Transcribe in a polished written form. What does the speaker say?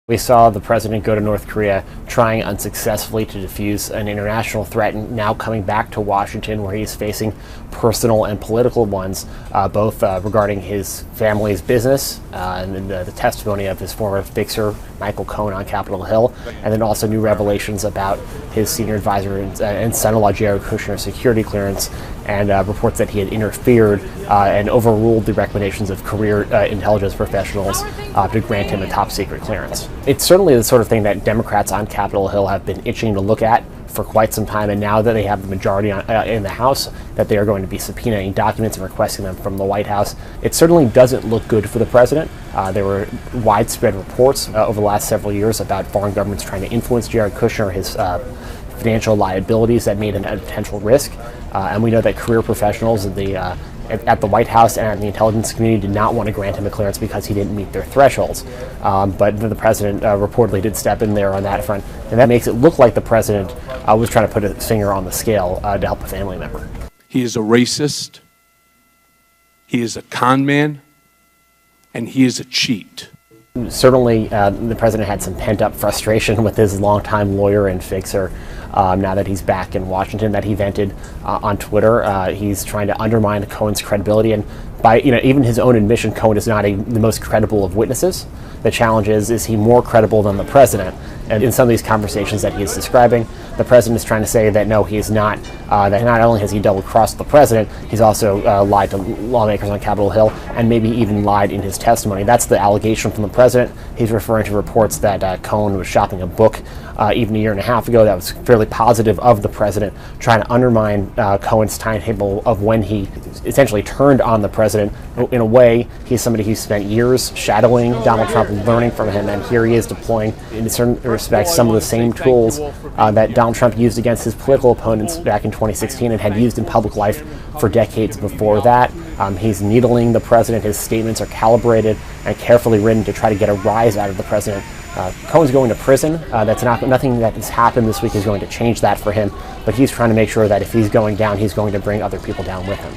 We saw the president go to North Korea, trying unsuccessfully to defuse an international threat, and now coming back to Washington, where he's facing personal and political ones, both regarding his family's business and then the testimony of his former fixer, Michael Cohen, on Capitol Hill, and then also new revelations about his senior advisor and son-in-law, Jared Kusher's security clearance, and reports that he had interfered and overruled the recommendations of career intelligence professionals to grant him a top-secret clearance. It's certainly the sort of thing that Democrats on Capitol Hill have been itching to look at for quite some time, and now that they have the majority in the House, that they are going to be subpoenaing documents and requesting them from the White House. It certainly doesn't look good for the president. There were widespread reports over the last several years about foreign governments trying to influence Jared Kusher, his financial liabilities that made him a potential risk. And we know that career professionals at the White House and the intelligence community did not want to grant him a clearance because he didn't meet their thresholds. But the president reportedly did step in there on that front, and that makes it look like the president was trying to put a finger on the scale to help a family member. He is a racist, he is a con man, and he is a cheat. Certainly, the president had some pent-up frustration with his longtime lawyer and fixer. Now that he's back in Washington, that he vented on Twitter. He's trying to undermine Cohen's credibility, and by even his own admission, Cohen is not the most credible of witnesses. The challenge is he more credible than the president? And in some of these conversations that he is describing, the president is trying to say that no, he is not. That not only has he double-crossed the president, he's also lied to lawmakers on Capitol Hill, and maybe even lied in his testimony. That's the allegation from the president. He's referring to reports that Cohen was shopping a book even a year and a half ago that was fairly positive of the president, trying to undermine Cohen's timetable of when he essentially turned on the president. In a way, he's somebody who spent years shadowing Donald Trump, learning from him, and here he is deploying, in certain respects, some of the same tools that Donald Trump used against his political opponents back in 2016 and had used in public life for decades before that. He's needling the president. His statements are calibrated and carefully written to try to get a rise out of the president. Cohen's going to prison. Nothing that has happened this week is going to change that for him, but he's trying to make sure that if he's going down, he's going to bring other people down with him.